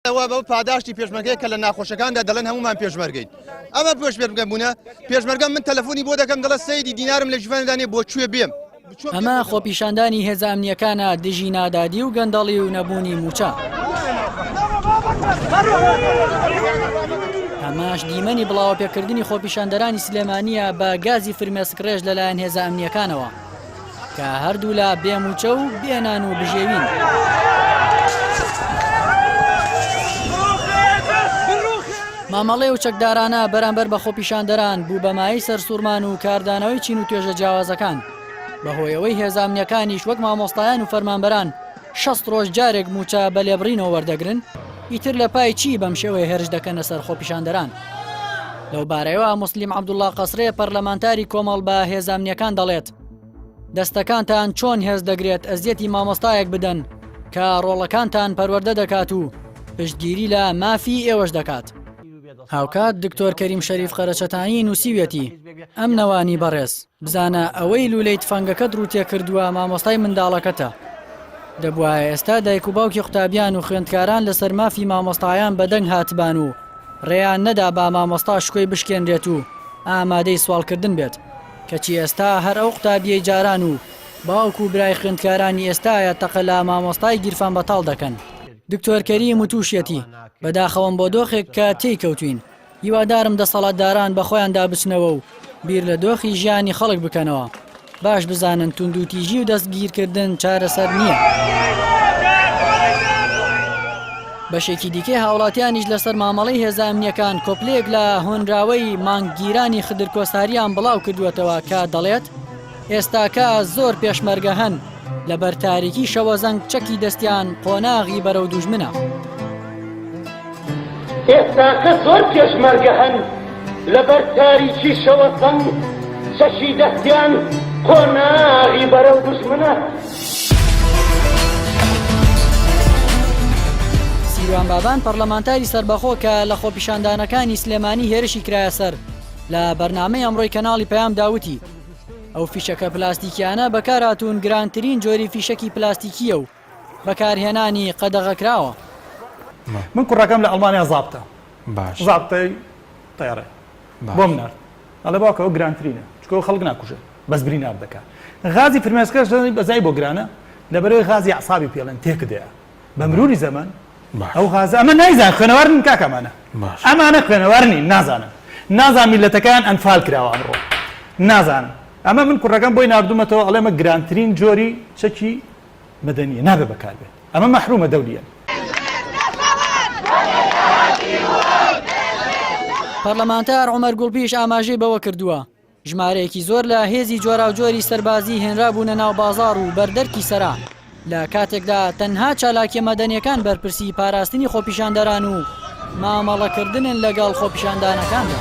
ئەوە بەو پاداشتی پێشمەرگەی کە لە ناخۆشەکاندا دەڵێن هەمومان پێشمەرگەین ئەمە پێشمەرگە بوونە پێشمەرگەم من تەلەفۆنی بۆ دەکەم دەڵێ سەیدی دینارم لە ژواندانێ بۆ کوێ بێم ئەمە خۆپیشاندانی هێزە ئەمنیەکانە دژی نادادی و گەندەڵی و نەبوونی موچە. ئەماش دیمەنی بڵاوپێکردنی خۆپیشاندەرانی سلێمانیە بە گازی فرمێسکڕێژ لەلایەن هێزە ئەمنیەکانەوە کە هەردوو لە بێموچە و بێنان و بژێوین. مامەڵێ و چەکدارانە بەرامبەر بە خۆپیشاندەران بوو بەمایی سەرسوورمان و کاردانەوەی چین و توێژە جیاوازەکان بەهۆیەوەی هێزامنیەکانیش وەک مامۆستایان و فەرمانبەران 60 ڕۆژ جارێک موچە بە لێبڕینەوە وەردەگرن ئیتر لە پای چی بەم شێوەیە هێرش دەکەنە سەر خۆپیشاندەران. لەو بارەیەوە موسلیم عەبدوڵڵا قەسرێ پەرلەمانتاری کۆمەڵ بە هێزامنیەکان دەڵێت دەستەکانتان چۆن هێز دەگرێت ئەزیەتی مامۆستایەک بدەن کە ڕۆڵەکانتان پەروەردە دەکات و پشتگیری لە مافی ئێوەش دەکات. هاوکات دکتۆر کەریم شەریف خەرەچەتانی نووسیوێتی ئەم نەوانی بەڕێز بزانە ئەوەی لولەی تفەنگەکە دروتێ کردووە مامۆستای منداڵەکەتە دەبووە ئێستا دایک و باوکی قوتابیان و خوێندکاران لەسەر مافی مامۆستایان بەدەنگ هاتبان و ڕێیان نەدا با مامۆستا شکۆی بشکێنرێت و ئامادەی سوالکردن بێت کەچی ئێستا هەر ئەو قوتابیەی جاران و باوکو و برای خوێندکارانی ئێستایە تەقە لە مامۆستای گیرفان بەتاڵ دەکەن. دکتۆر کەریم وتوشێتی بەداخەوەم بۆ دۆخێک کە تێی کەوتوین هیوادارم دەسەڵاتداران بە خۆیاندا بچنەوە و بیر لە دۆخی ژیانی خەڵک بکەنەوە باش بزانن توندوتیژی و دەستگیرکردن چارەسەر نییە. بەشێکی دیکەی هاوڵاتیانیش لەسەر مامەڵەی هێزە ئەمنیەکان کۆپلەیەک لە هۆنراوەی مانگگیرانی خدرکۆساریان بڵاو کردووەتەوە کە دەڵێت ئێستاکە زۆر پێشمەرگە هەن لە بەرتاریکی شەوە زەنگ چەکی دەستیان قۆناغی بەرەو دوژمنە. ئێستاکە زۆر پێشمەرگە هەن لە بەرتاریکی شەوە زەنگ چەکی دەستیان قۆناغی بەرەو دوژمنە. سیروان بابان پەرلەمانتاری سەربەخۆ کە لە خۆپیشاندانەکانی سلێمانی هێرشی کرایە سەر لە بەرنامەی ئەمڕۆی کەناڵی پەیام داوتی ئەو فیشەکە پلاستیکیانە بەکارهاتوون گرانترین جۆری فیشەکی پلاستیکیە و بەکارهێنانی قەدەغەکراوە. من کوڕەکەم لە ئەڵمانیا زابتە زابتەی تەیارە بۆ منار ئەڵێ باوکەوە گرانترینە چکۆ خەڵک ناکوژێ بەس برینار دەکات. غازی فرمێسکەش بەزای بۆ گرانە لەبەرەوەی غازی عەسابی پێڵێن تێکدەیە بە مروری زەمان ئەو غازە ئەمە نایزان خوێنەوارن کاکەمانە ئەمانە خوێنەوارنی نازان میلەتەکان ئەنفال کراوە ئەمڕۆ نازانن. ئەمە من کوڕەکەم بۆی نردومەتەوە ئەڵێمە گرانترین جۆری چەکی مەدەنیە نابێ بەکاربێت ئەمە مەحرومە دەولیە. پەرلەمانتار عومەر گوڵپیش ئاماژەی بەوە کردووە ژمارەیەکی زۆر لە هێزی جۆرا و جۆری سەربازی هێنرابوونە ناو بازاڕ و بەردەرکی سەرا لە کاتێکدا تەنها چالاکیە مەدەنیەکان بەرپرسی پاراستنی خۆپیشاندەران و مامەڵەکردنن لەگەڵ خۆپیشاندانەکاندا.